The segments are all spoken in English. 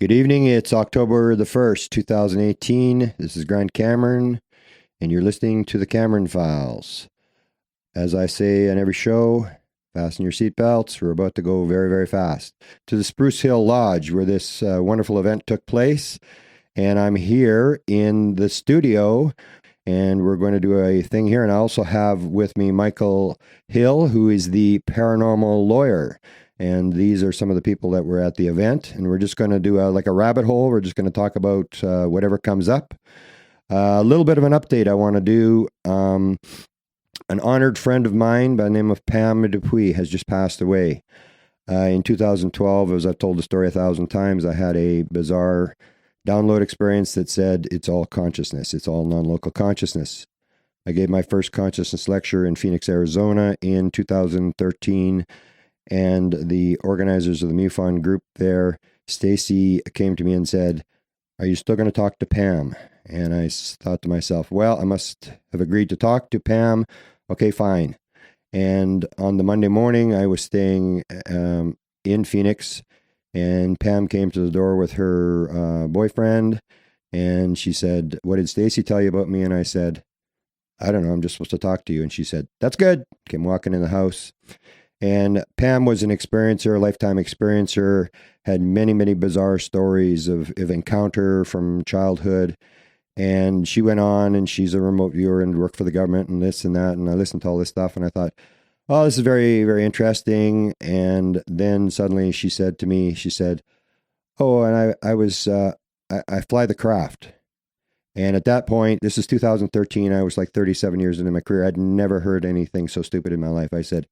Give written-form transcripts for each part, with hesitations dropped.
Good evening. It's October the 1st, 2018. This is Grant Cameron, and you're listening to the Cameron Files. As I say on every show, fasten your seatbelts. We're about to go very, very fast to the Spruce Hill Lodge where this wonderful event took place. And I'm here in the studio, and we're going to do a thing here. And I also have with me Michael Hill, who is the paranormal lawyer. And these are some of the people that were at the event. And we're just going to do like a rabbit hole. We're just going to talk about whatever comes up. A little bit of an update I want to do. An honored friend of mine by the name of Pam Dupuis has just passed away. In 2012, as I've told the story 1,000 times, I had a bizarre download experience that said it's all consciousness. It's all non-local consciousness. I gave my first consciousness lecture in Phoenix, Arizona in 2013. And the organizers of the MUFON group there, Stacy, came to me and said, "Are you still going to talk to Pam?" And I thought to myself, well, I must have agreed to talk to Pam. Okay, fine. And on the Monday morning, I was staying in Phoenix, and Pam came to the door with her boyfriend, and she said, "What did Stacy tell you about me?" And I said, "I don't know, I'm just supposed to talk to you." And she said, "That's good." Came walking in the house. And Pam was an experiencer, a lifetime experiencer, had many, many bizarre stories of encounter from childhood. And she went on, and she's a remote viewer and worked for the government and this and that. And I listened to all this stuff, and I thought, oh, this is very, very interesting. And then suddenly she said to me, she said, "Oh, and I fly the craft." And at that point, this is 2013, I was like 37 years into my career. I'd never heard anything so stupid in my life. I said,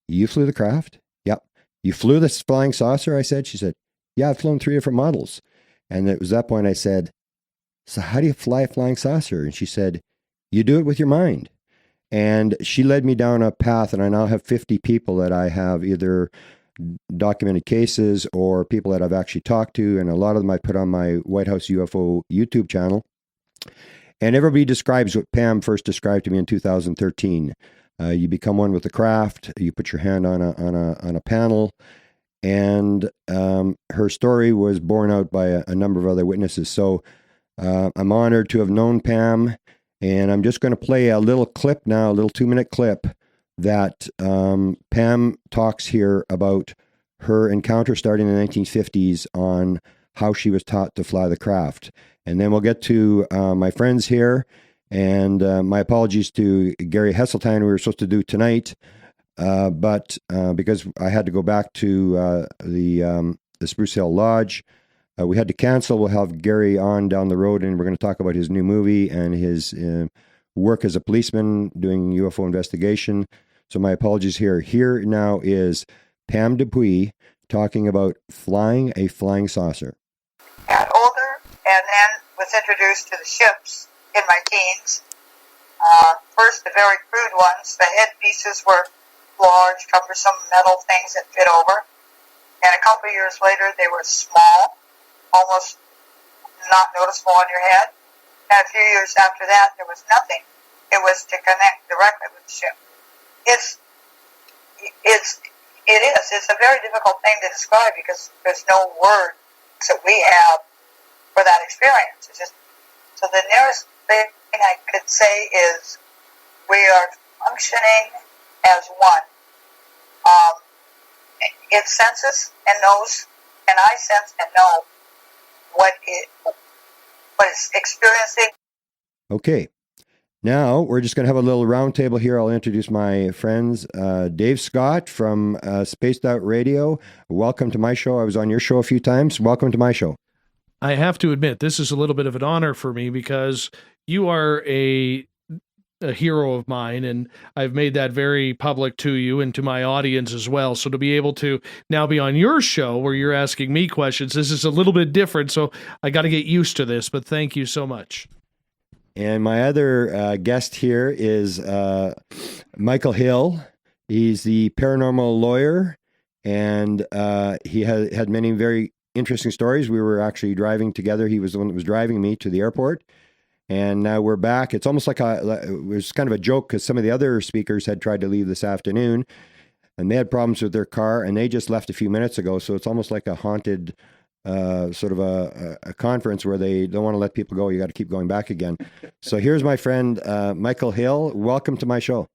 "You flew the craft?" "Yep." "You flew this flying saucer?" I said. She said, "Yeah, I've flown 3 different models." And it was that point I said, "So how do you fly a flying saucer?" And she said, "You do it with your mind." And she led me down a path, and I now have 50 people that I have either documented cases or people that I've actually talked to, and a lot of them I put on my White House UFO YouTube channel. And everybody describes what Pam first described to me in 2013. You become one with the craft. You put your hand on a panel, and her story was borne out by a number of other witnesses. So I'm honored to have known Pam, and I'm just going to play a little clip now, a little 2-minute clip that Pam talks here about her encounter starting in the 1950s on how she was taught to fly the craft. And then we'll get to my friends here. And my apologies to Gary Hesseltine, we were supposed to do tonight, but because I had to go back to the Spruce Hill Lodge, we had to cancel. We'll have Gary on down the road, and we're going to talk about his new movie and his work as a policeman doing UFO investigation. So my apologies here. Here now is Pam Dupuis talking about flying a flying saucer. Got older and then was introduced to the ships in my teens. First, the very crude ones. The headpieces were large, cumbersome metal things that fit over. And a couple of years later, they were small, almost not noticeable on your head. And a few years after that, there was nothing. It was to connect directly with the ship. It's a very difficult thing to describe because there's no words that we have for that experience. It's just, so the nearest thing I could say is we are functioning as one. It senses and knows, and I sense and know what it's experiencing. Okay. Now we're just going to have a little round table here. I'll introduce my friends. Dave Scott from SpacedoutRadio. Welcome to my show. I was on your show a few times. Welcome to my show. I have to admit, this is a little bit of an honor for me because you are a hero of mine, and I've made that very public to you and to my audience as well. So to be able to now be on your show where you're asking me questions, this is a little bit different. So I got to get used to this, but thank you so much. And my other guest here is Michael Hill. He's the paranormal lawyer, and he had many very interesting stories. We were actually driving together. He was the one that was driving me to the airport. And now we're back. It's almost like it was kind of a joke because some of the other speakers had tried to leave this afternoon and they had problems with their car and they just left a few minutes ago. So it's almost like a haunted sort of a conference where they don't want to let people go. You got to keep going back again. So here's my friend, Michael Hill. Welcome to my show.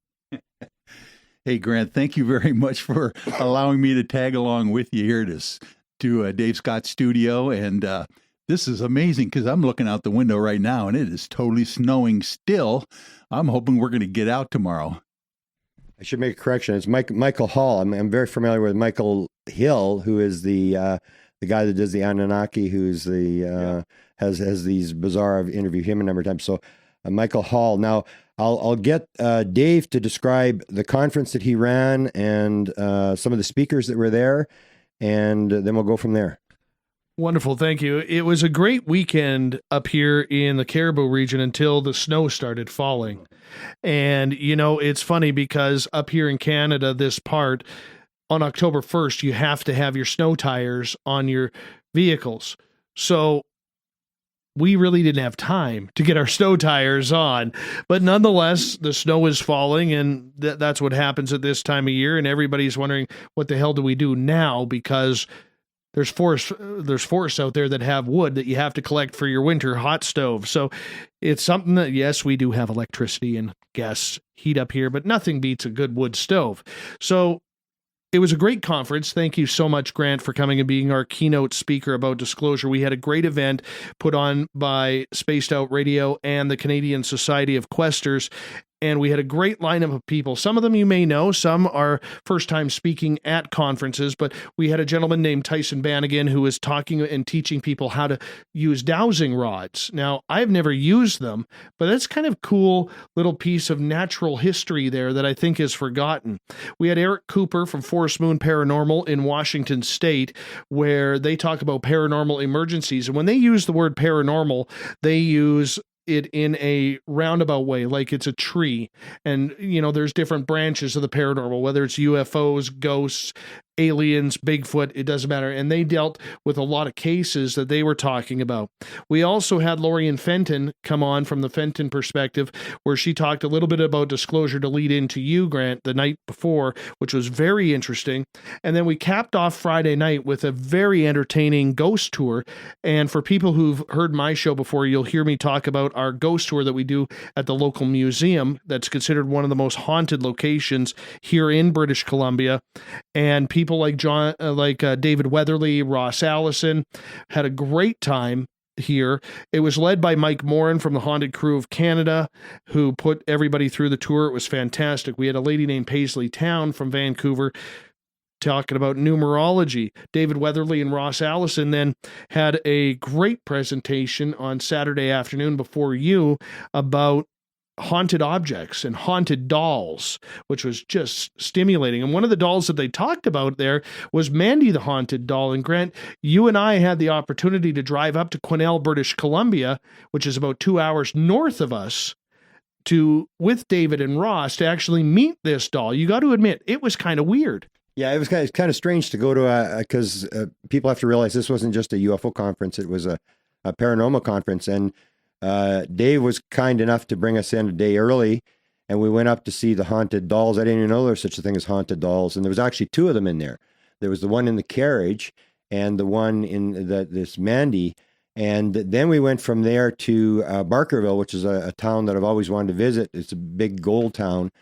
Hey, Grant, thank you very much for allowing me to tag along with you here to Dave Scott's studio. And this is amazing because I'm looking out the window right now and it is totally snowing still. I'm hoping we're going to get out tomorrow. I should make a correction. It's Michael Hall. I'm very familiar with Michael Hill, who is the guy that does the Anunnaki, who's has these bizarre interview him a number of times. So Michael Hall. Now I'll get Dave to describe the conference that he ran and some of the speakers that were there, and then we'll go from there. Wonderful. Thank you. It was a great weekend up here in the Caribou region until the snow started falling. And, it's funny because up here in Canada, this part, on October 1st, you have to have your snow tires on your vehicles. So we really didn't have time to get our snow tires on. But nonetheless, the snow is falling, and that's what happens at this time of year. And everybody's wondering, what the hell do we do now? Because there's forests out there that have wood that you have to collect for your winter hot stove. So it's something that, yes, we do have electricity and gas heat up here, but nothing beats a good wood stove. So it was a great conference. Thank you so much, Grant, for coming and being our keynote speaker about disclosure. We had a great event put on by SpacedoutRadio and the Canadian Society of Questers, and we had a great lineup of people. Some of them you may know, some are first time speaking at conferences, but we had a gentleman named Tyson Bannigan who was talking and teaching people how to use dowsing rods. Now, I've never used them, but that's kind of cool little piece of natural history there that I think is forgotten. We had Eric Cooper from Forest Moon Paranormal in Washington State, where they talk about paranormal emergencies. And when they use the word paranormal, they use it in a roundabout way, like it's a tree. And, there's different branches of the paranormal, whether it's UFOs, ghosts, aliens, Bigfoot, it doesn't matter. And they dealt with a lot of cases that they were talking about. We also had Lorian Fenton come on from the Fenton perspective, where she talked a little bit about disclosure to lead into you, Grant, the night before, which was very interesting. And then we capped off Friday night with a very entertaining ghost tour. And for people who've heard my show before, you'll hear me talk about our ghost tour that we do at the local museum that's considered one of the most haunted locations here in British Columbia. And people like David Weatherly, Ross Allison had a great time here. It was led by Mike Morin from the Haunted Crew of Canada, who put everybody through the tour. It was fantastic. We had a lady named Paisley Town from Vancouver talking about numerology. David Weatherly and Ross Allison then had a great presentation on Saturday afternoon before you about haunted objects and haunted dolls, which was just stimulating. And one of the dolls that they talked about there was Mandy the Haunted Doll. And Grant, you and I had the opportunity to drive up to Quesnel, British Columbia, which is about 2 hours north of us, with David and Ross to actually meet this doll. You got to admit, it was kind of weird. Yeah, it was kind of strange to go to because people have to realize this wasn't just a UFO conference. It was a paranormal conference. And Dave was kind enough to bring us in a day early, and we went up to see the haunted dolls. I didn't even know there was such a thing as haunted dolls. And there was actually two of them in there. There was the one in the carriage and the one in this Mandy. And then we went from there to Barkerville, which is a town that I've always wanted to visit. It's a big gold town.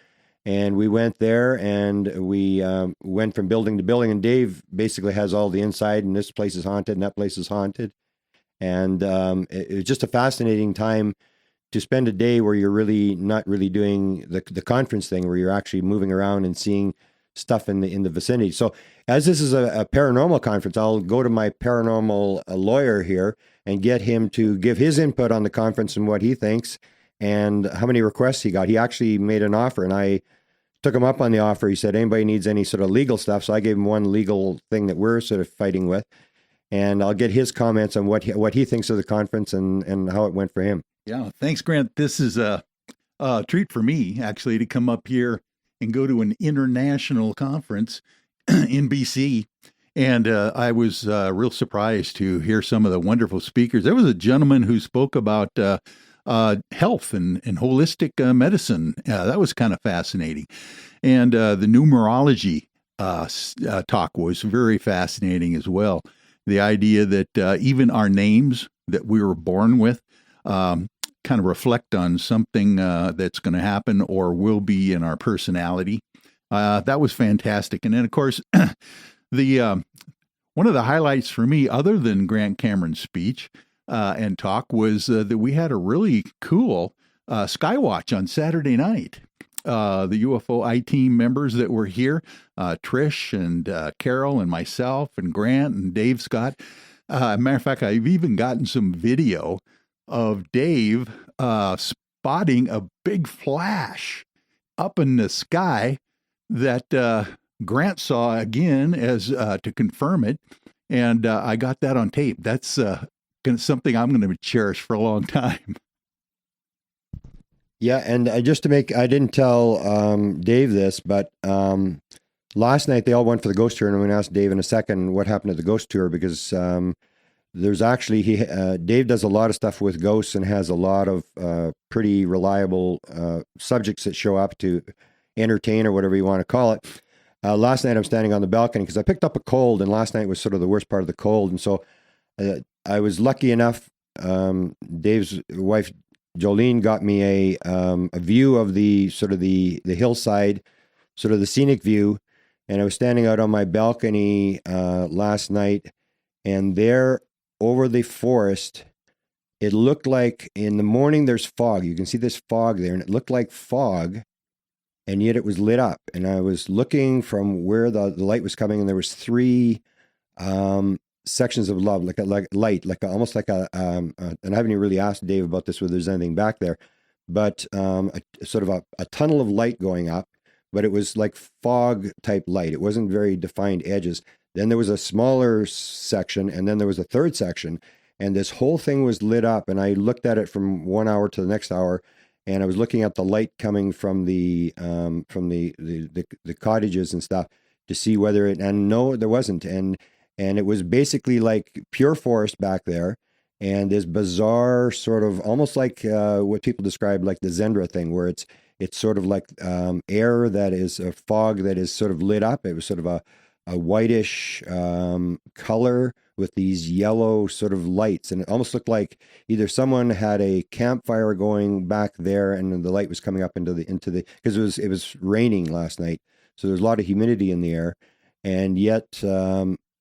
And we went there, and we went from building to building. And Dave basically has all the inside, and this place is haunted, and that place is haunted. And it was just a fascinating time to spend a day where you're really not really doing the conference thing, where you're actually moving around and seeing stuff in the vicinity. So as this is a paranormal conference, I'll go to my paranormal lawyer here and get him to give his input on the conference and what he thinks and how many requests he got. He actually made an offer, and I took him up on the offer. He said, anybody needs any sort of legal stuff. So I gave him one legal thing that we're sort of fighting with. And I'll get his comments on what he thinks of the conference and how it went for him. Yeah, thanks, Grant. This is a treat for me, actually, to come up here and go to an international conference in BC. And I was real surprised to hear some of the wonderful speakers. There was a gentleman who spoke about health and holistic medicine. That was kind of fascinating. And the numerology talk was very fascinating as well. the idea that even our names that we were born with kind of reflect on something that's going to happen or will be in our personality. That was fantastic. And then, of course, the one of the highlights for me, other than Grant Cameron's speech and talk, was that we had a really cool Skywatch on Saturday night. The UFO I-Team members that were here, Trish and Carol and myself and Grant and Dave Scott. Matter of fact, I've even gotten some video of Dave spotting a big flash up in the sky that Grant saw again as to confirm it, and I got that on tape. That's something I'm going to cherish for a long time. Yeah, and just to make, I didn't tell Dave this, but last night they all went for the ghost tour, and I'm going to ask Dave in a second what happened at the ghost tour, because there's actually, Dave does a lot of stuff with ghosts and has a lot of pretty reliable subjects that show up to entertain or whatever you want to call it. Last night I'm standing on the balcony because I picked up a cold, and last night was sort of the worst part of the cold, and so I was lucky enough. Dave's wife Jolene got me a view of the sort of the hillside, sort of the scenic view, and I was standing out on my balcony last night, and there over the forest, it looked like in the morning there's fog. You can see this fog there, and it looked like fog, and yet it was lit up. And I was looking from where the light was coming, and there was three sections of love, like light, almost like a and I haven't even really asked Dave about this, whether there's anything back there, but sort of a tunnel of light going up, but it was like fog type light. It wasn't very defined edges. Then there was a smaller section, and then there was a third section, and this whole thing was lit up. And I looked at it from 1 hour to the next hour, and I was looking at the light coming from the cottages and stuff to see whether it. And no, there wasn't. And it was basically like pure forest back there, and this bizarre sort of almost like what people describe like the Zendra thing, where it's sort of like air that is a fog that is sort of lit up. It was sort of a whitish color with these yellow sort of lights, and it almost looked like either someone had a campfire going back there, and the light was coming up into the because it was raining last night, so there's a lot of humidity in the air, and yet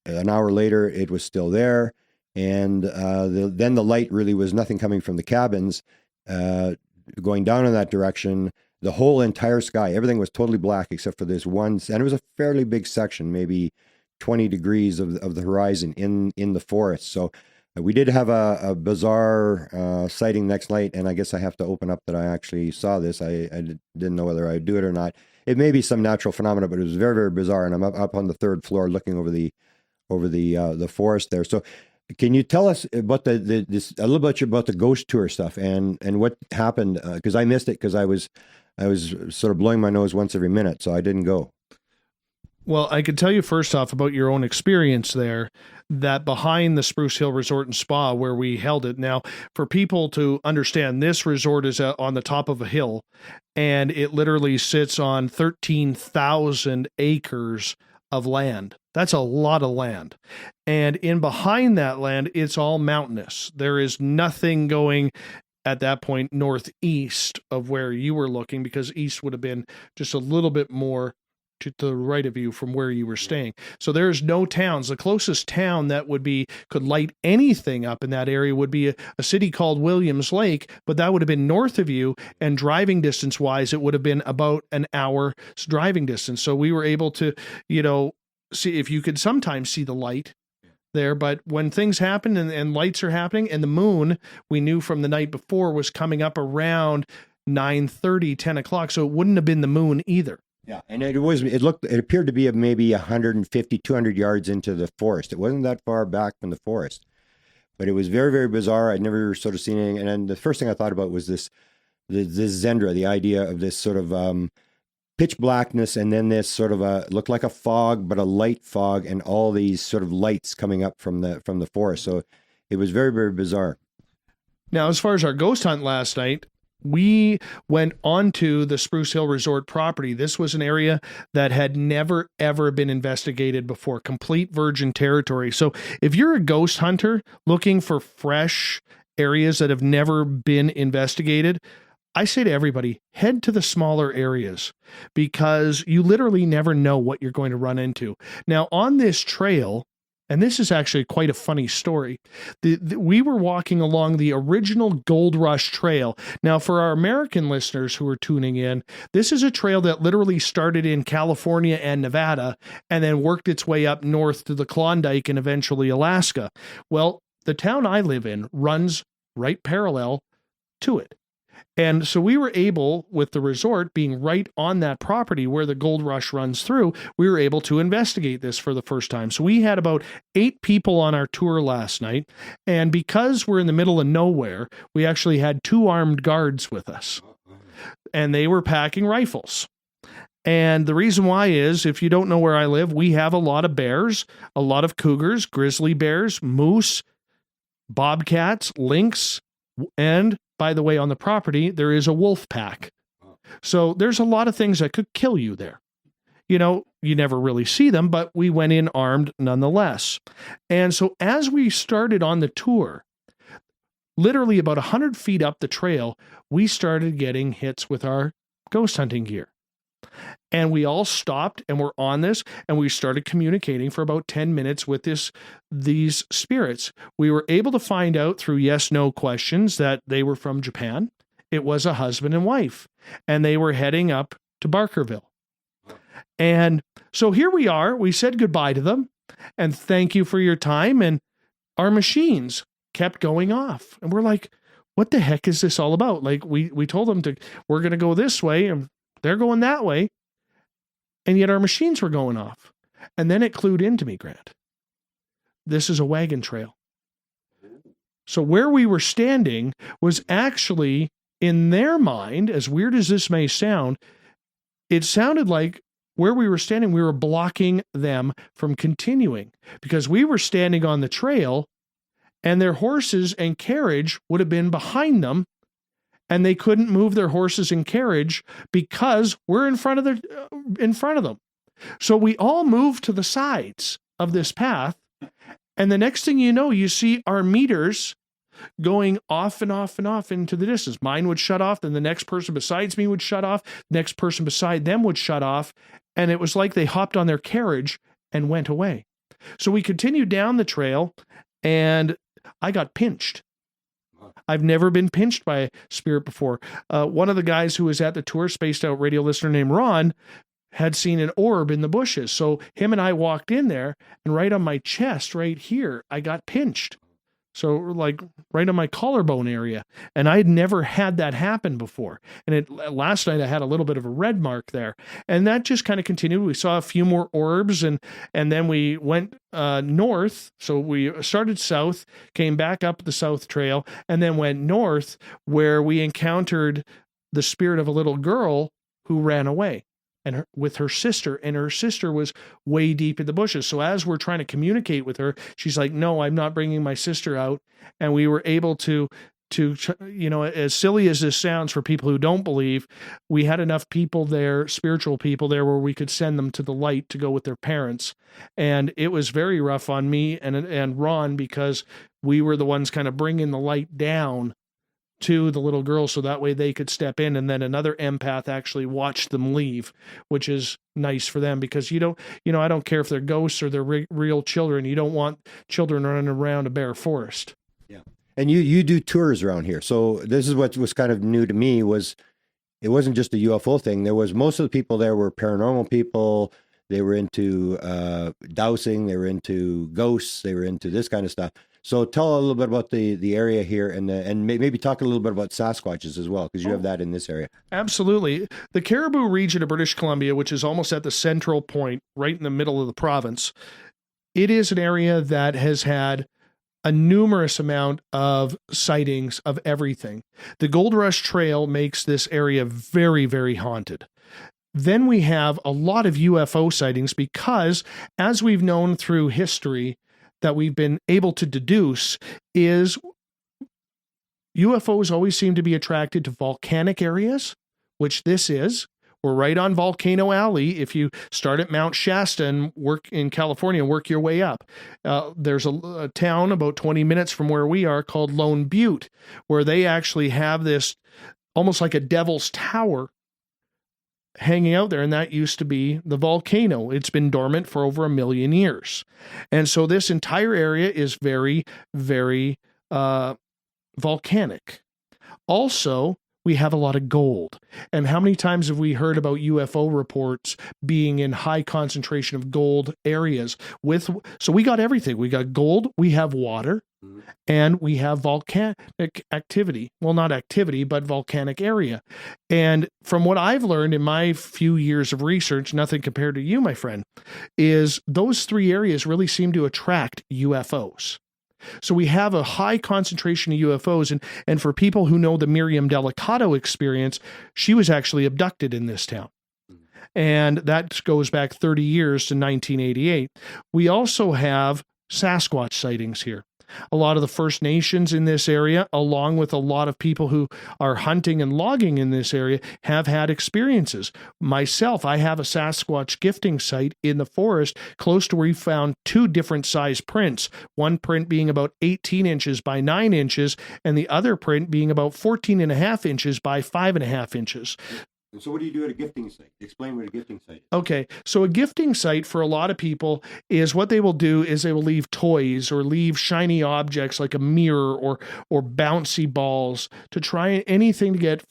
an hour later it was still there, and then the light really was nothing coming from the cabins going down in that direction. The whole entire sky, everything was totally black except for this one, and it was a fairly big section, maybe 20 degrees of the horizon in the forest. So we did have a bizarre sighting next night, and I guess I have to open up that I actually saw this. I didn't know whether I'd do it or not. It may be some natural phenomena, but it was very, very bizarre, and I'm up on the third floor looking over the forest there. So can you tell us about a little bit about the ghost tour stuff and what happened? Because I missed it because I was sort of blowing my nose once every minute, so I didn't go. Well, I could tell you first off about your own experience there, that behind the Spruce Hill Resort and Spa where we held it. Now, for people to understand, this resort is on the top of a hill, and it literally sits on 13,000 acres of land. That's a lot of land. And in behind that land, it's all mountainous. There is nothing going at that point northeast of where you were looking, because east would have been just a little bit more to the right of you from where you were staying. So there's no towns. The closest town that could light anything up in that area would be a city called Williams Lake, but that would have been north of you, and driving distance wise, it would have been about an hour's driving distance. So we were able to, see if you could sometimes see the light there, but when things happen and lights are happening, and the moon, we knew from the night before, was coming up around 9:30, 10 o'clock, so it wouldn't have been the moon either. Yeah, and it appeared to be maybe 150, 200 yards into the forest. It wasn't that far back from the forest, but it was very, very bizarre. I'd never sort of seen anything. And then the first thing I thought about was this Zendra, the idea of this sort of pitch blackness, and then this sort of looked like a fog, but a light fog, and all these sort of lights coming up from the forest. So it was very, very bizarre. Now, as far as our ghost hunt last night, we went onto the Spruce Hill Resort property. This was an area that had never, ever been investigated before, complete virgin territory. So if you're a ghost hunter looking for fresh areas that have never been investigated, I say to everybody, head to the smaller areas, because you literally never know what you're going to run into. Now, on this trail, and this is actually quite a funny story. We were walking along the original Gold Rush Trail. Now, for our American listeners who are tuning in, this is a trail that literally started in California and Nevada and then worked its way up north to the Klondike and eventually Alaska. Well, the town I live in runs right parallel to it. And so we were able, with the resort being right on that property where the Gold Rush runs through, we were able to investigate this for the first time. So we had about 8 people on our tour last night. And because we're in the middle of nowhere, we actually had 2 armed guards with us. And they were packing rifles. And the reason why is, if you don't know where I live, we have a lot of bears, a lot of cougars, grizzly bears, moose, bobcats, lynx, and by the way, on the property, there is a wolf pack. So there's a lot of things that could kill you there. You know, you never really see them, but we went in armed nonetheless. And so as we started on the tour, literally about 100 feet up the trail, we started getting hits with our ghost hunting gear. And we all stopped and were on this, and we started communicating for about 10 minutes with these spirits. We were able to find out through yes/no questions that they were from Japan. It was a husband and wife, and they were heading up to Barkerville. And so here we are. We said goodbye to them, and thank you for your time. And our machines kept going off, and we're like, what the heck is this all about? Like, we told them we're going to go this way, and they're going that way. And yet our machines were going off. And then it clued into me, Grant. This is a wagon trail. So where we were standing was actually, in their mind, as weird as this may sound, it sounded like where we were standing, we were blocking them from continuing, because we were standing on the trail and their horses and carriage would have been behind them. And they couldn't move their horses and carriage because we're in front of them. So we all moved to the sides of this path. And the next thing you know, you see our meters going off and off and off into the distance. Mine would shut off. Then the next person besides me would shut off. The next person beside them would shut off. And it was like they hopped on their carriage and went away. So we continued down the trail, and I got pinched. I've never been pinched by a spirit before. One of the guys who was at the tour, Spaced Out Radio listener named Ron, had seen an orb in the bushes. So him and I walked in there, and right on my chest, right here, I got pinched. So like right on my collarbone area. And I had never had that happen before. And last night I had a little bit of a red mark there. And that just kind of continued. We saw a few more orbs, and then we went north. So we started south, came back up the south trail, and then went north, where we encountered the spirit of a little girl who ran away. And with her sister, and her sister was way deep in the bushes. So as we're trying to communicate with her, she's like, no, I'm not bringing my sister out. And we were able to, you know, as silly as this sounds for people who don't believe, we had enough people there, spiritual people there, where we could send them to the light to go with their parents. And it was very rough on me and Ron, because we were the ones kind of bringing the light down to the little girl, so that way they could step in, and then another empath actually watched them leave, which is nice for them, because I don't care if they're ghosts or they're real children. You don't want children running around a bare forest. Yeah. And you do tours around here. So this is what was kind of new to me, was it wasn't just a UFO thing. There was, most of the people there were paranormal people. They were into dowsing. They were into ghosts. They were into this kind of stuff. So tell a little bit about the area here, and maybe talk a little bit about Sasquatches as well, because you have that in this area. Absolutely. The Caribou region of British Columbia, which is almost at the central point, right in the middle of the province, it is an area that has had a numerous amount of sightings of everything. The Gold Rush Trail makes this area very, very haunted. Then we have a lot of UFO sightings, because, as we've known through history, that we've been able to deduce, is UFOs always seem to be attracted to volcanic areas, which this is. We're right on Volcano Alley. If you start at Mount Shasta and work in California, work your way up. There's a town about 20 minutes from where we are called Lone Butte, where they actually have this almost like a devil's tower hanging out there, and that used to be the volcano. It's been dormant for over 1 million years. And so this entire area is very, very volcanic. Also, we have a lot of gold. And how many times have we heard about UFO reports being in high concentration of gold areas? So we got everything. We got gold, we have water, and we have volcanic activity. Well, not activity, but volcanic area. And from what I've learned in my few years of research, nothing compared to you, my friend, is those three areas really seem to attract UFOs. So we have a high concentration of UFOs, and for people who know the Miriam Delicato experience, she was actually abducted in this town. And that goes back 30 years to 1988. We also have Sasquatch sightings here. A lot of the First Nations in this area, along with a lot of people who are hunting and logging in this area, have had experiences. Myself, I have a Sasquatch gifting site in the forest close to where we found 2 different size prints, one print being about 18 inches by 9 inches, and the other print being about 14.5 inches by 5.5 inches. And so what do you do at a gifting site? Explain what a gifting site is. Okay, so a gifting site for a lot of people is what they will do is they will leave toys or leave shiny objects like a mirror or bouncy balls to try anything to get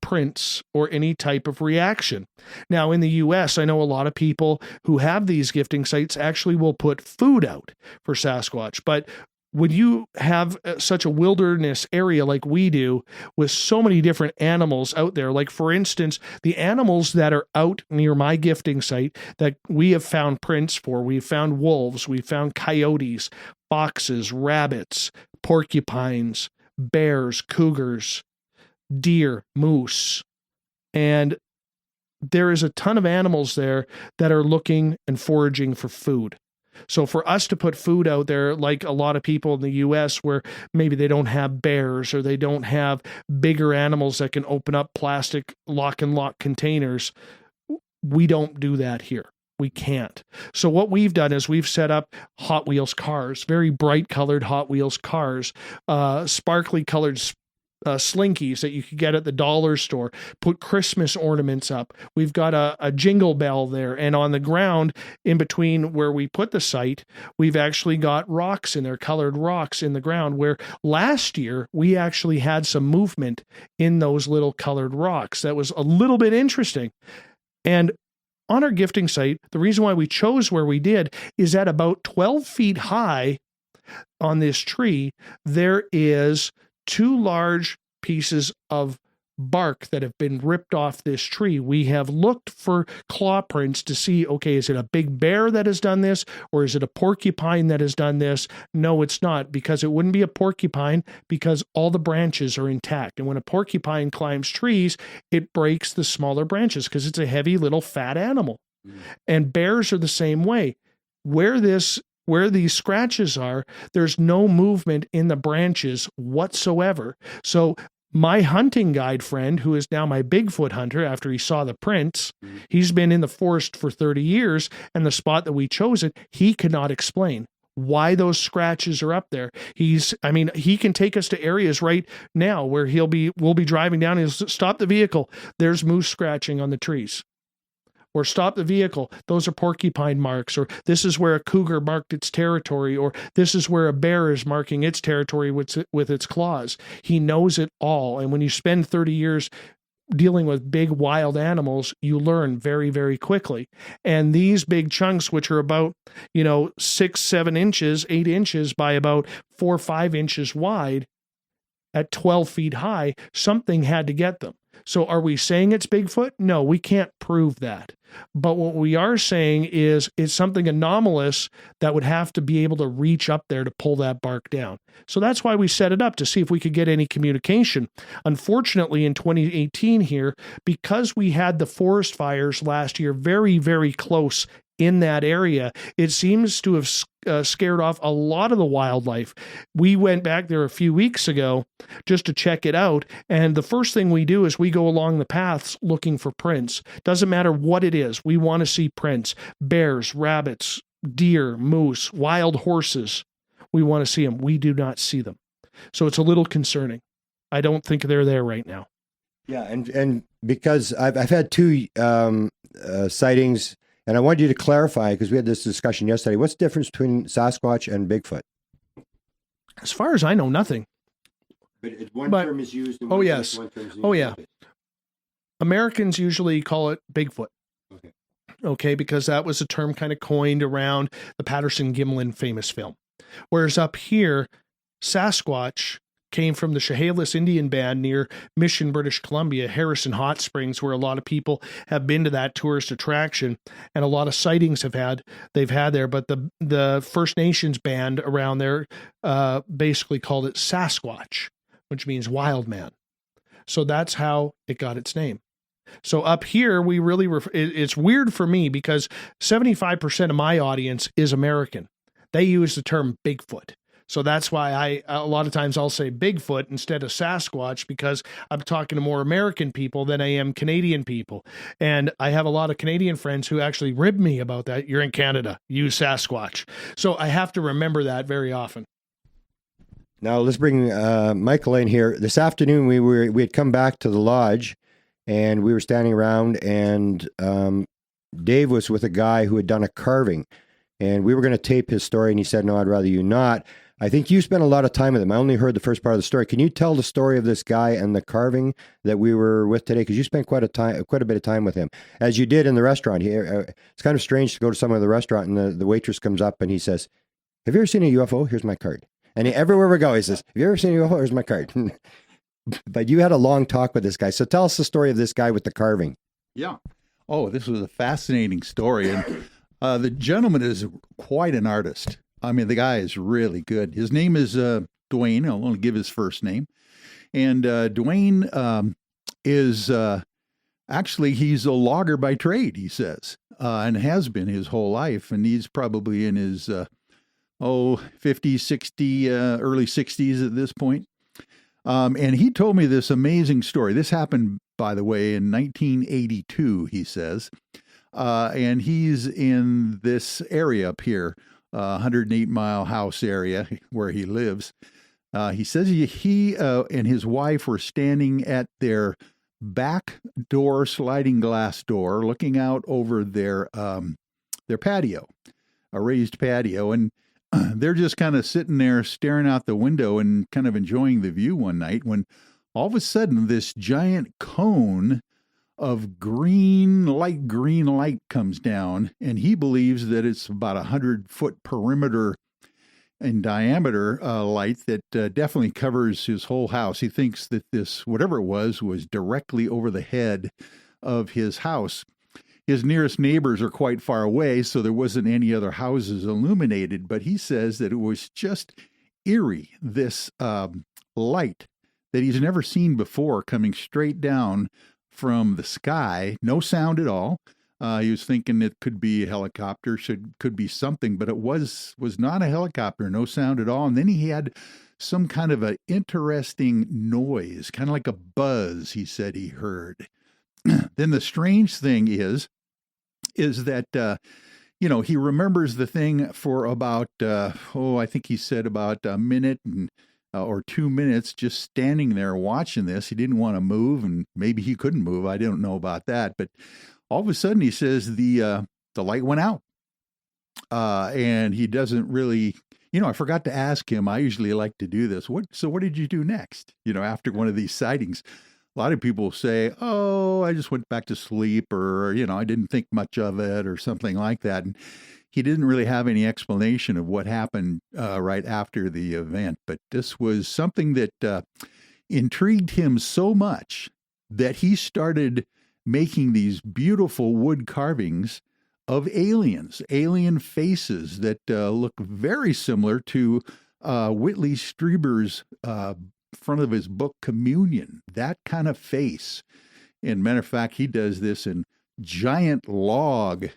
prints or any type of reaction. Now, in the US, I know a lot of people who have these gifting sites actually will put food out for Sasquatch, but when you have such a wilderness area like we do with so many different animals out there, like for instance, the animals that are out near my gifting site that we have found prints for, we've found wolves, we've found coyotes, foxes, rabbits, porcupines, bears, cougars, deer, moose, and there is a ton of animals there that are looking and foraging for food. So for us to put food out there, like a lot of people in the U.S. where maybe they don't have bears or they don't have bigger animals that can open up plastic lock and lock containers, we don't do that here. We can't. So what we've done is we've set up Hot Wheels cars, very bright colored Hot Wheels cars, sparkly colored slinkies that you could get at the dollar store, put Christmas ornaments up. We've got a jingle bell there, and on the ground in between where we put the site, we've actually got rocks in there, colored rocks in the ground, where last year we actually had some movement in those little colored rocks. That was a little bit interesting. And on our gifting site, the reason why we chose where we did is at about 12 feet high on this tree, there is 2 large pieces of bark that have been ripped off this tree. We have looked for claw prints to see, okay, is it a big bear that has done this, or is it a porcupine that has done this? No, it's not, because it wouldn't be a porcupine because all the branches are intact. And when a porcupine climbs trees, it breaks the smaller branches because it's a heavy little fat animal. And bears are the same way. Where these scratches are, there's no movement in the branches whatsoever. So my hunting guide friend, who is now my Bigfoot hunter after he saw the prints, he's been in the forest for 30 years, and the spot that we chose it, he could not explain why those scratches are up there. He can take us to areas right now where we'll be driving down and he'll stop the vehicle. There's moose scratching on the trees. Or stop the vehicle, those are porcupine marks, or this is where a cougar marked its territory, or this is where a bear is marking its territory with its claws. He knows it all. And when you spend 30 years dealing with big wild animals, you learn very, very quickly. And these big chunks, which are about, 6, 7 inches, 8 inches by about 4 or 5 inches wide at 12 feet high, something had to get them. So are we saying it's Bigfoot? No, we can't prove that. But what we are saying is it's something anomalous that would have to be able to reach up there to pull that bark down. So that's why we set it up, to see if we could get any communication. Unfortunately, in 2018 here, because we had the forest fires last year very, very close in that area, it seems to have scared off a lot of the wildlife. We went back there a few weeks ago just to check it out, and the first thing we do is we go along the paths looking for prints. Doesn't matter what it is, we want to see prints. Bears, rabbits, deer, moose, wild horses. We want to see them. We do not see them. So it's a little concerning. I don't think they're there right now. Yeah, and because I've had two sightings, and I wanted you to clarify, because we had this discussion yesterday. What's the difference between Sasquatch and Bigfoot? As far as I know, nothing. But one term is used. And oh, one yes. term is used. Oh, yeah. Americans usually call it Bigfoot. Okay, because that was a term kind of coined around the Patterson-Gimlin famous film. Whereas up here, Sasquatch came from the Chehalis Indian Band near Mission, British Columbia, Harrison Hot Springs, where a lot of people have been to that tourist attraction, and a lot of sightings they've had there. But the First Nations band around there basically called it Sasquatch, which means wild man. So that's how it got its name. So up here, we really it's weird for me because 75% of my audience is American. They use the term Bigfoot. So that's why a lot of times I'll say Bigfoot instead of Sasquatch, because I'm talking to more American people than I am Canadian people. And I have a lot of Canadian friends who actually rib me about that. You're in Canada, use Sasquatch. So I have to remember that very often. Now let's bring Michael in here. This afternoon we had come back to the lodge, and we were standing around, and Dave was with a guy who had done a carving, and we were going to tape his story, and he said, "No, I'd rather you not." I think you spent a lot of time with him. I only heard the first part of the story. Can you tell the story of this guy and the carving that we were with today? Because you spent quite a bit of time with him, as you did in the restaurant. It's kind of strange to go to some other restaurant, and the waitress comes up and he says, "Have you ever seen a UFO? Here's my card." And everywhere we go, he says, "Have you ever seen a UFO? Here's my card." But you had a long talk with this guy. So tell us the story of this guy with the carving. Yeah. Oh, this was a fascinating story. And the gentleman is quite an artist. I mean, the guy is really good. His name is Dwayne. I'll only give his first name. And Dwayne is actually, he's a logger by trade, he says, and has been his whole life. And he's probably in his, 50, 60, early 60s at this point. And he told me this amazing story. This happened, by the way, in 1982, he says. And he's in this area up here, 108-mile house area where he lives. He says he and his wife were standing at their back door, sliding glass door, looking out over their patio, a raised patio. And they're just kind of sitting there staring out the window and kind of enjoying the view one night when all of a sudden this giant cone of light green light comes down, and he believes that it's about 100-foot perimeter in diameter light that definitely covers his whole house. He thinks that this, whatever it was directly over the head of his house. His nearest neighbors are quite far away, so there wasn't any other houses illuminated, but he says that it was just eerie, this light that he's never seen before coming straight down from the sky, no sound at all. He was thinking it could be a helicopter, could be something, but it was not a helicopter, no sound at all. And then he had some kind of an interesting noise, kind of like a buzz, he said he heard. Then the strange thing is that, he remembers the thing for about, I think he said about a minute or 2 minutes just standing there watching this. He didn't want to move, and maybe he couldn't move. I don't know about that. But all of a sudden, he says the light went out. And he doesn't really, I forgot to ask him. I usually like to do this. So what did you do next, after one of these sightings? A lot of people say, "Oh, I just went back to sleep," or, I didn't think much of it, or something like that. And he didn't really have any explanation of what happened right after the event. But this was something that intrigued him so much that he started making these beautiful wood carvings of alien faces that look very similar to Whitley Strieber's front of his book Communion, that kind of face. And matter of fact, he does this in giant log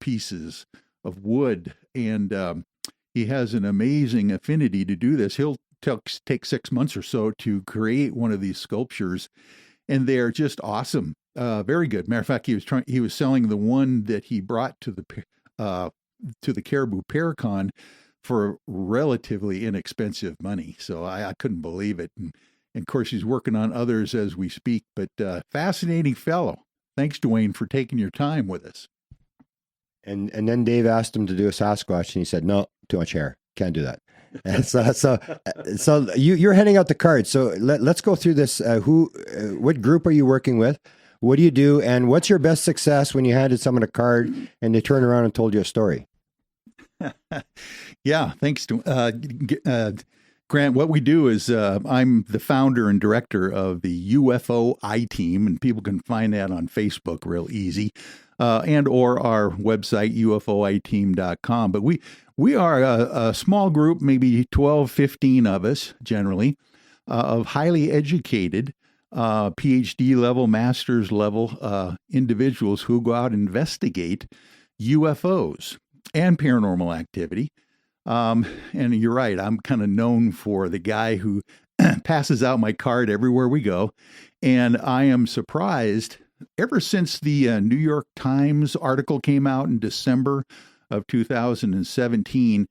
pieces of wood, and he has an amazing affinity to do this. He'll take 6 months or so to create one of these sculptures, and they're just awesome. Very good. Matter of fact, he was selling the one that he brought to the Caribou Paracon for relatively inexpensive money. So I couldn't believe it. And of course, he's working on others as we speak, but fascinating fellow. Thanks, Dwayne, for taking your time with us. And then Dave asked him to do a Sasquatch, and he said, "No, too much hair. Can't do that." And so you're handing out the cards. So let's go through this. What group are you working with? What do you do? And what's your best success when you handed someone a card and they turned around and told you a story? Yeah, thanks to Grant. What we do is I'm the founder and director of the UFO I-Team, and people can find that on Facebook real easy, and or our website, UFOiteam.com. But we are a small group, maybe 12, 15 of us generally, of highly educated, PhD level, master's level individuals who go out and investigate UFOs and paranormal activity. And you're right, I'm kind of known for the guy who passes out my card everywhere we go. And I am surprised, ever since the New York Times article came out in December of 2017,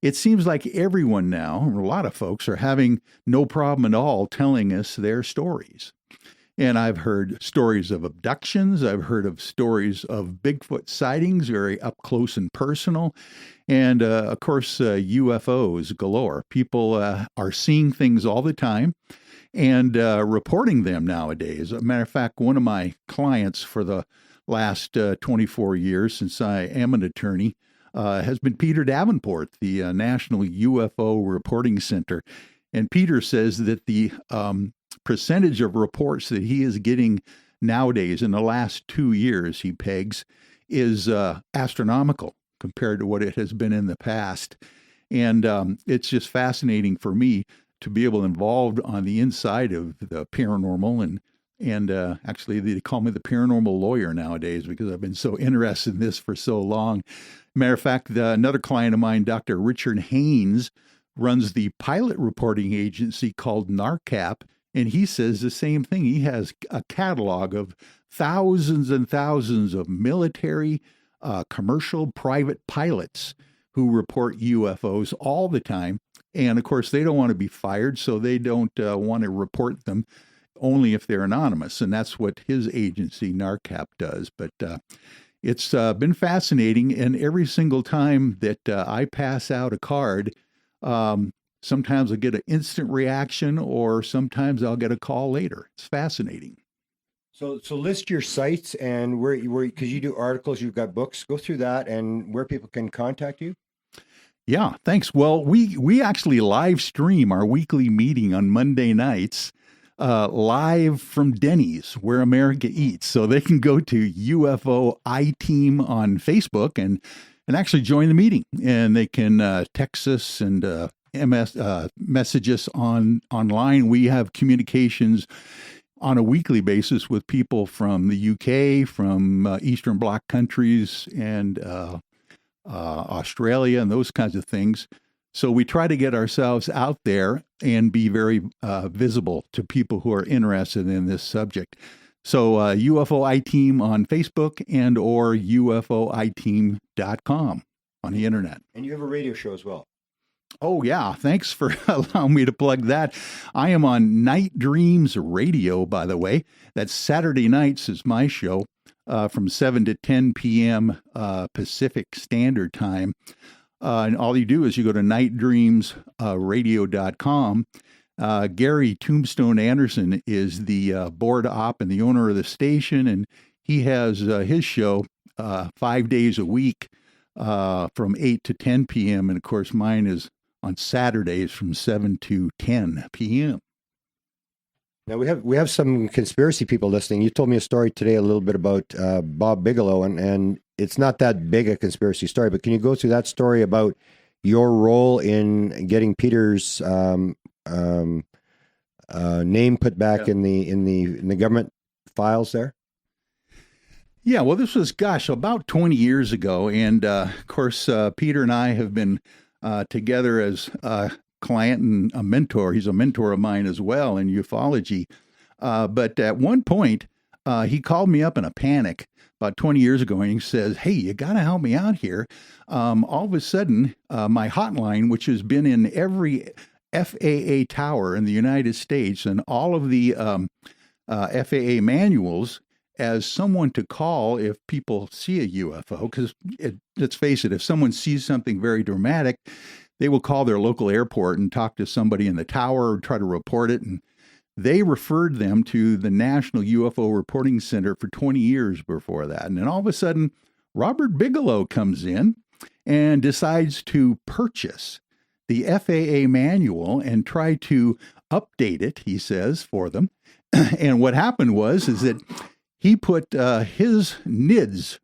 it seems like everyone now, or a lot of folks, are having no problem at all telling us their stories. And I've heard stories of abductions. I've heard of stories of Bigfoot sightings, very up close and personal. And of course, UFOs galore. People are seeing things all the time and reporting them nowadays. As a matter of fact, one of my clients for the last 24 years, since I am an attorney, has been Peter Davenport, the National UFO Reporting Center. And Peter says that the percentage of reports that he is getting nowadays in the last 2 years, he pegs, is astronomical compared to what it has been in the past. And it's just fascinating for me to be able to involved on the inside of the paranormal. And actually, they call me the paranormal lawyer nowadays because I've been so interested in this for so long. Matter of fact, another client of mine, Dr. Richard Haynes, runs the pilot reporting agency called NARCAP, and he says the same thing. He has a catalog of thousands and thousands of military, commercial, private pilots who report UFOs all the time. And of course, they don't want to be fired, so they don't want to report them only if they're anonymous. And that's what his agency, NARCAP, does. But it's been fascinating. And every single time that I pass out a card, sometimes I get an instant reaction, or sometimes I'll get a call later. It's fascinating. So list your sites and where because you do articles, you've got books. Go through that and where people can contact you. Yeah, thanks. Well, we actually live stream our weekly meeting on Monday nights, live from Denny's, where America eats. So they can go to UFO I-Team on Facebook and actually join the meeting, and they can text us and message us online. We have communications on a weekly basis with people from the UK, from Eastern Bloc countries, and Australia, and those kinds of things. So we try to get ourselves out there and be very visible to people who are interested in this subject. So UFO I-Team on Facebook and or UFOiteam.com on the internet. And you have a radio show as well. Oh, yeah. Thanks for allowing me to plug that. I am on Night Dreams Radio, by the way. That's Saturday nights is my show from 7 to 10 p.m. Pacific Standard Time. And all you do is you go to nightdreamsradio.com. Gary Tombstone Anderson is the board op and the owner of the station, and he has his show 5 days a week from 8 to 10 p.m. And, of course, mine is on Saturdays from 7 to 10 p.m. Now we have some conspiracy people listening. You told me a story today a little bit about Bob Bigelow, and it's not that big a conspiracy story, but can you go through that story about your role in getting Peter's name put back in the government files there? Yeah, well, this was, gosh, about 20 years ago. And of course, Peter and I have been together as a client and a mentor. He's a mentor of mine as well in ufology. But at one point, he called me up in a panic about 20 years ago, and he says, "Hey, you got to help me out here." All of a sudden, my hotline, which has been in every FAA tower in the United States and all of the FAA manuals as someone to call if people see a UFO, because let's face it, if someone sees something very dramatic, they will call their local airport and talk to somebody in the tower or try to report it. And they referred them to the National UFO Reporting Center for 20 years before that. And then all of a sudden, Robert Bigelow comes in and decides to purchase the FAA manual and try to update it, he says, for them. And what happened is that he put his NIDS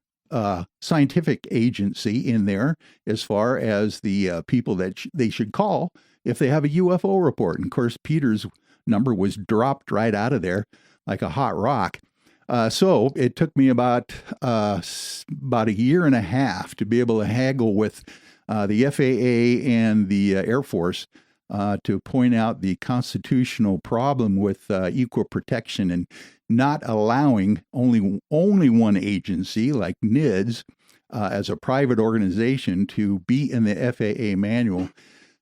scientific agency in there as far as the people that they should call if they have a UFO report. And of course, Peter's number was dropped right out of there like a hot rock. So it took me about a year and a half to be able to haggle with the FAA and the Air Force to point out the constitutional problem with equal protection and not allowing only one agency like NIDS as a private organization to be in the FAA manual.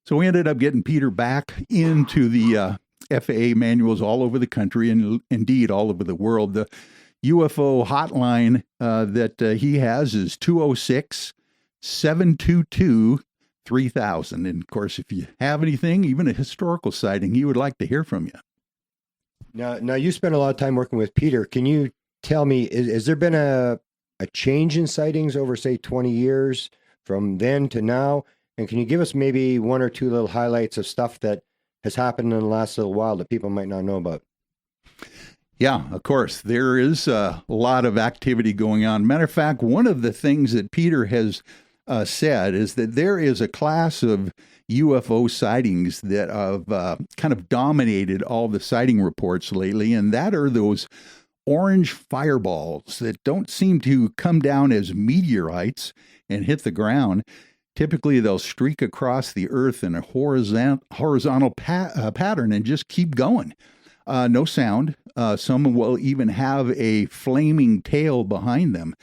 So we ended up getting Peter back into the FAA manuals all over the country and indeed all over the world. The UFO hotline that he has is 206-722-3000. And of course, if you have anything, even a historical sighting, he would like to hear from you. Now you spent a lot of time working with Peter. Can you tell me, has there been a change in sightings over, say, 20 years from then to now? And can you give us maybe one or two little highlights of stuff that has happened in the last little while that people might not know about? Yeah, of course. There is a lot of activity going on. Matter of fact, one of the things that Peter has said is that there is a class of UFO sightings that have kind of dominated all the sighting reports lately, and that are those orange fireballs that don't seem to come down as meteorites and hit the ground. Typically, they'll streak across the earth in a horizontal pattern and just keep going. No sound. Some will even have a flaming tail behind them.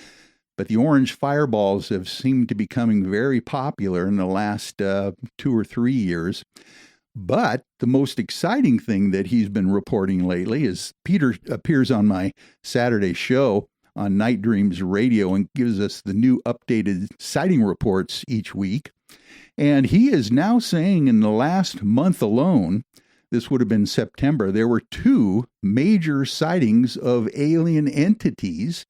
But the orange fireballs have seemed to be becoming very popular in the last 2 or 3 years. But the most exciting thing that he's been reporting lately is Peter appears on my Saturday show on Night Dreams Radio and gives us the new updated sighting reports each week. And he is now saying in the last month alone, this would have been September, there were 2 major sightings of alien entities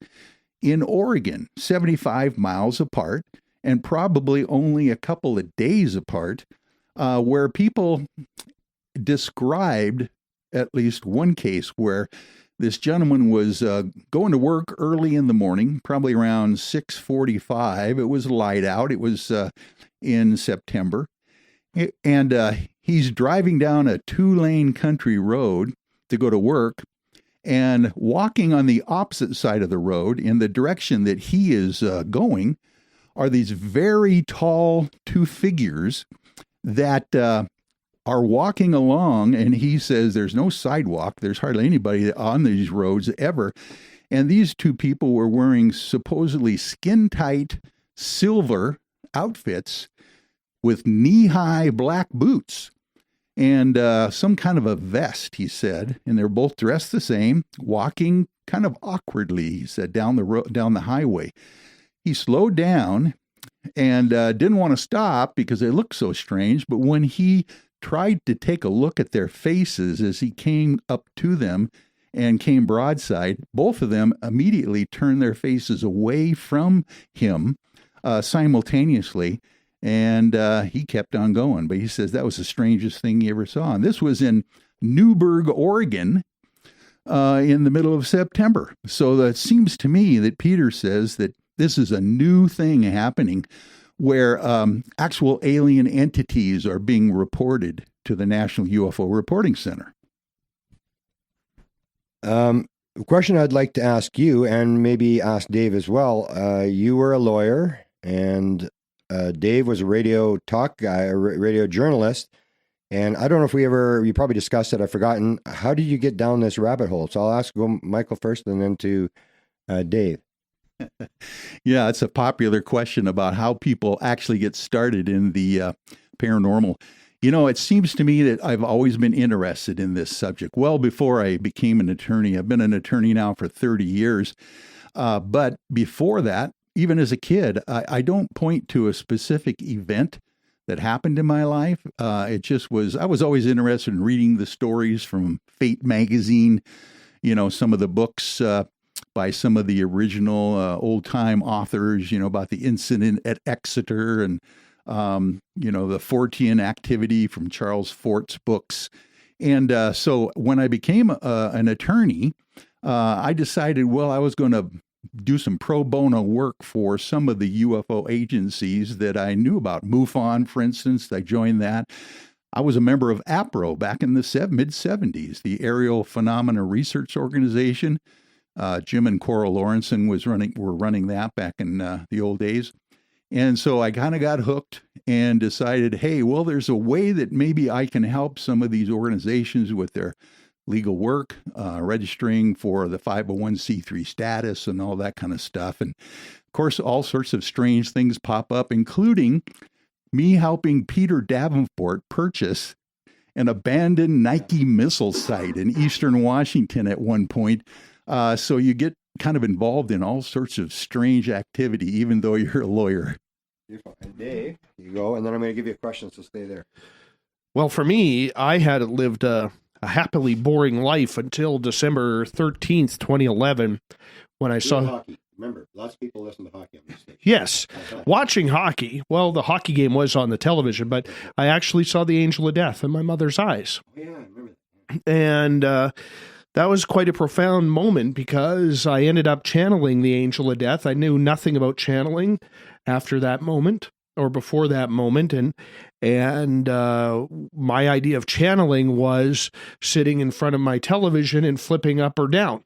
in Oregon, 75 miles apart, and probably only a couple of days apart, where people described at least one case where this gentleman was going to work early in the morning, probably around 6:45. It was light out. It was in September. And he's driving down a 2-lane country road to go to work, and walking on the opposite side of the road in the direction that he is going are these very tall 2 figures that are walking along. And he says there's no sidewalk. There's hardly anybody on these roads ever. And these 2 people were wearing supposedly skin-tight silver outfits with knee-high black boots and some kind of a vest, he said. And they're both dressed the same, walking kind of awkwardly, he said, down the highway. He slowed down and didn't want to stop because they looked so strange. But when he tried to take a look at their faces as he came up to them and came broadside, both of them immediately turned their faces away from him simultaneously. And he kept on going. But he says that was the strangest thing he ever saw. And this was in Newberg, Oregon, in the middle of September. So it seems to me that Peter says that this is a new thing happening where actual alien entities are being reported to the National UFO Reporting Center. the question I'd like to ask you, and maybe ask Dave as well. You were a lawyer, and Dave was a radio talk guy, a radio journalist. And I don't know if you probably discussed it, I've forgotten. How did you get down this rabbit hole? So I'll ask Michael first and then to Dave. Yeah, it's a popular question about how people actually get started in the paranormal. You know, it seems to me that I've always been interested in this subject. Well, before I became an attorney, I've been an attorney now for 30 years. But before that, even as a kid, I don't point to a specific event that happened in my life. I was always interested in reading the stories from Fate magazine, some of the books by some of the original old-time authors, about the incident at Exeter and, the Fortean activity from Charles Fort's books. And so when I became an attorney, I decided, I was going to do some pro bono work for some of the UFO agencies that I knew about. MUFON, for instance, I joined that. I was a member of APRO back in the mid-70s, the Aerial Phenomena Research Organization. Jim and Cora Lawrenson were running that back in the old days. And so I kind of got hooked and decided, hey, there's a way that maybe I can help some of these organizations with their legal work, registering for the 501c3 status and all that kind of stuff. And of course, all sorts of strange things pop up, including me helping Peter Davenport purchase an abandoned Nike missile site in eastern Washington at one point. So you get kind of involved in all sorts of strange activity, even though you're a lawyer. Beautiful. And Dave, you go, and then I'm going to give you a question, so stay there. Well, for me, I had lived a happily boring life until December 13th, 2011, when I saw hockey. Remember, lots of people listen to hockey on this station. Yes. Watching hockey. Well, the hockey game was on the television, but I actually saw the angel of death in my mother's eyes. Oh, yeah, I remember that. And that was quite a profound moment because I ended up channeling the angel of death. I knew nothing about channeling after that moment or before that moment. And my idea of channeling was sitting in front of my television and flipping up or down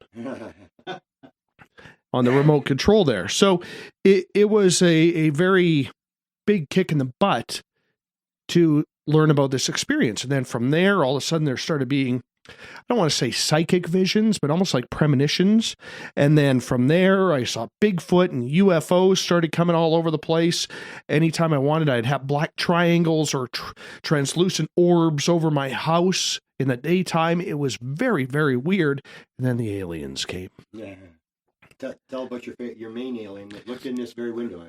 on the remote control there. So it was a very big kick in the butt to learn about this experience. And then from there, all of a sudden there started being, I don't want to say psychic visions, but almost like premonitions. And then from there, I saw Bigfoot and UFOs started coming all over the place. Anytime I wanted, I'd have black triangles or translucent orbs over my house in the daytime. It was very, very weird. And then the aliens came. Yeah. Tell about your main alien that looked in this very window.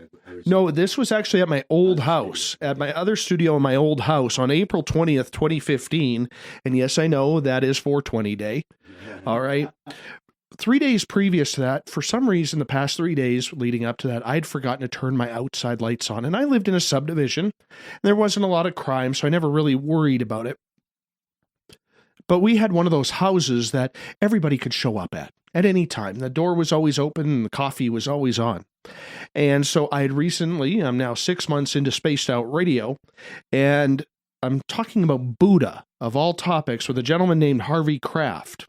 No, this was actually at my old house, at my other studio in my old house on April 20th, 2015. And yes, I know that is 420 day. All right. 3 days previous to that, for some reason, the past 3 days leading up to that, I'd forgotten to turn my outside lights on. And I lived in a subdivision. And there wasn't a lot of crime, so I never really worried about it. But we had one of those houses that everybody could show up at any time. The door was always open and the coffee was always on. And so I'm now 6 months into SpacedoutRadio, and I'm talking about Buddha, of all topics, with a gentleman named Harvey Kraft.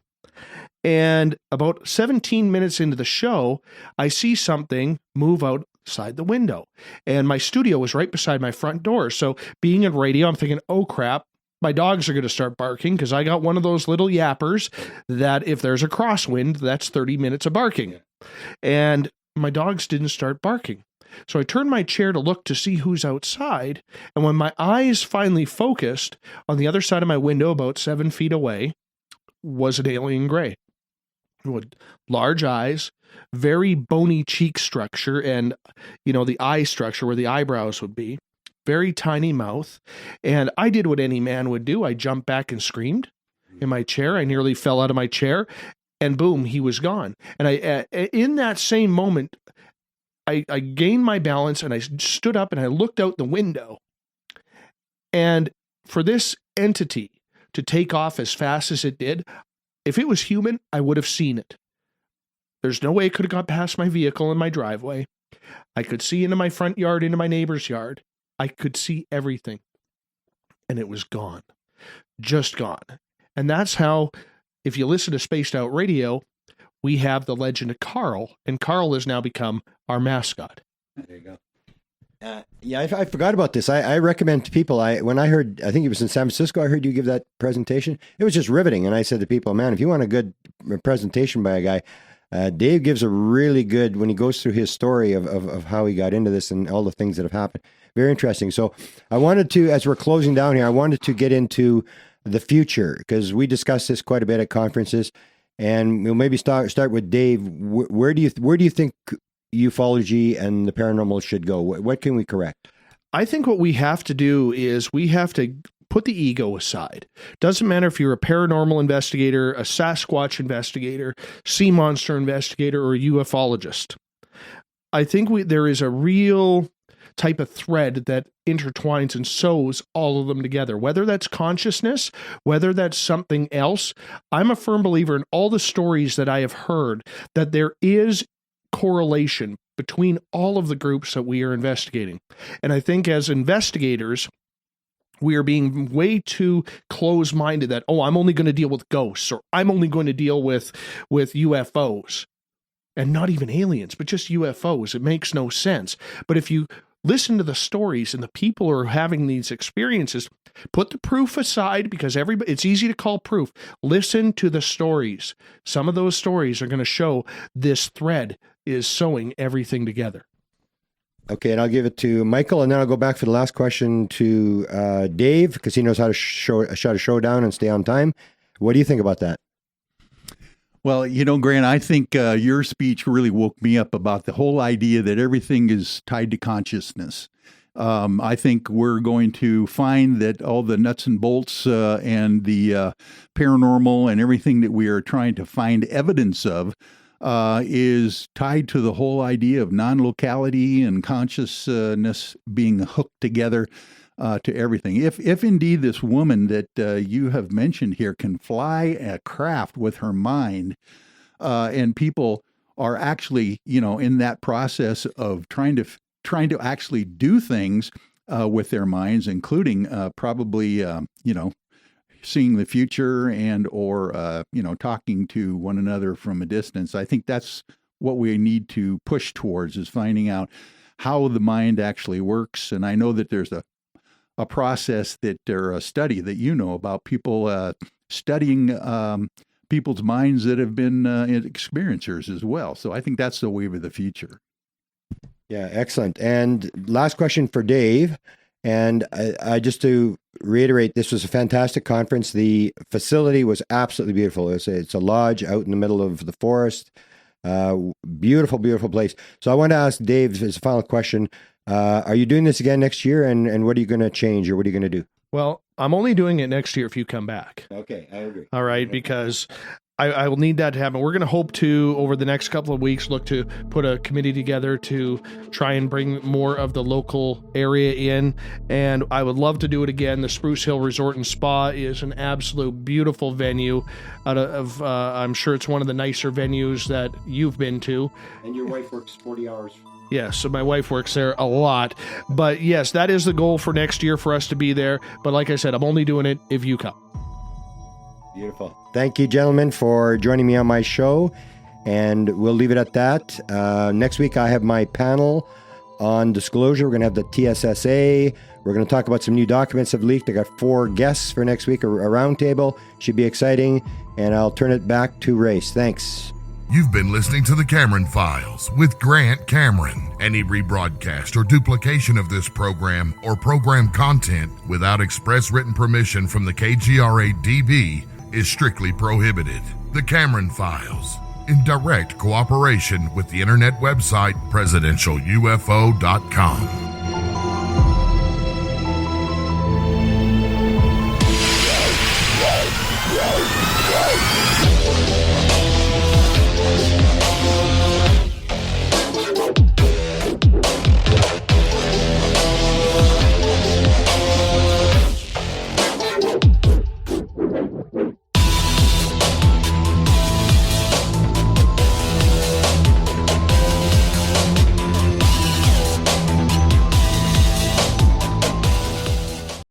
And about 17 minutes into the show, I see something move outside the window. And my studio was right beside my front door. So being in radio, I'm thinking, oh crap, my dogs are going to start barking because I got one of those little yappers that if there's a crosswind, that's 30 minutes of barking. And my dogs didn't start barking. So I turned my chair to look to see who's outside. And when my eyes finally focused, on the other side of my window, about 7 feet away, was an alien gray. With large eyes, very bony cheek structure, and, the eye structure where the eyebrows would be. Very tiny mouth. And I did what any man would do. I jumped back and screamed in my chair. I nearly fell out of my chair, and boom, he was gone. And in that same moment, I gained my balance and I stood up and I looked out the window. And for this entity to take off as fast as it did, if it was human, I would have seen it. There's no way it could have got past my vehicle in my driveway. I could see into my front yard, into my neighbor's yard. I could see everything, and it was gone, just gone. And that's how, if you listen to SpacedoutRadio, we have the legend of Carl, and Carl has now become our mascot. There you go. Yeah, I forgot about this. I recommend to people, when I heard, I think it was in San Francisco, I heard you give that presentation. It was just riveting. And I said to people, man, if you want a good presentation by a guy, Dave gives a really good, when he goes through his story of how he got into this and all the things that have happened. Very interesting. So I wanted to, as we're closing down here, I wanted to get into the future, because we discussed this quite a bit at conferences. And we'll maybe start with Dave. Where do you think ufology and the paranormal should go? What can we correct? I think what we have to do is we have to put the ego aside. Doesn't matter if you're a paranormal investigator, a Sasquatch investigator, sea monster investigator, or a ufologist. I think there is a real type of thread that intertwines and sews all of them together, whether that's consciousness, whether that's something else. I'm a firm believer in all the stories that I have heard that there is correlation between all of the groups that we are investigating. And I think as investigators, we are being way too close-minded that, oh, I'm only going to deal with ghosts, or I'm only going to deal with UFOs, and not even aliens, but just UFOs. It makes no sense. But if you listen to the stories and the people who are having these experiences, put the proof aside, because it's easy to call proof. Listen to the stories. Some of those stories are going to show this thread is sewing everything together. Okay, and I'll give it to Michael, and then I'll go back for the last question to Dave, because he knows how to shut a show down and stay on time. What do you think about that? Well, Grant, I think your speech really woke me up about the whole idea that everything is tied to consciousness. I think we're going to find that all the nuts and bolts and the paranormal and everything that we are trying to find evidence of is tied to the whole idea of non-locality and consciousness being hooked together to everything. If indeed this woman that you have mentioned here can fly a craft with her mind, and people are actually, in that process of trying to actually do things with their minds, including probably, seeing the future and or talking to one another from a distance. I think that's what we need to push towards, is finding out how the mind actually works. And I know that there's a process or a study that about, people studying people's minds that have been experiencers as well. So I think that's the wave of the future. Yeah, excellent. And last question for Dave. And I just to reiterate, this was a fantastic conference. The facility was absolutely beautiful. It's a lodge out in the middle of the forest. Beautiful, beautiful place. So I want to ask Dave as a final question. Are you doing this again next year? And what are you going to change, or what are you going to do? Well, I'm only doing it next year if you come back. Okay, I agree. All right, because I will need that to happen. We're going to hope to, over the next couple of weeks, look to put a committee together to try and bring more of the local area in. And I would love to do it again. The Spruce Hill Resort and Spa is an absolute beautiful venue. I'm sure it's one of the nicer venues that you've been to. And your wife works 40 hours. Yes, so my wife works there a lot. But yes, that is the goal for next year, for us to be there. But like I said, I'm only doing it if you come. Beautiful. Thank you, gentlemen, for joining me on my show. And we'll leave it at that. Next week, I have my panel on disclosure. We're going to have the TSSA. We're going to talk about some new documents that have leaked. I got 4 guests for next week, a roundtable. Should be exciting. And I'll turn it back to Race. Thanks. You've been listening to The Cameron Files with Grant Cameron. Any rebroadcast or duplication of this program or program content without express written permission from the KGRA-DB is strictly prohibited. The Cameron Files, in direct cooperation with the internet website presidentialufo.com.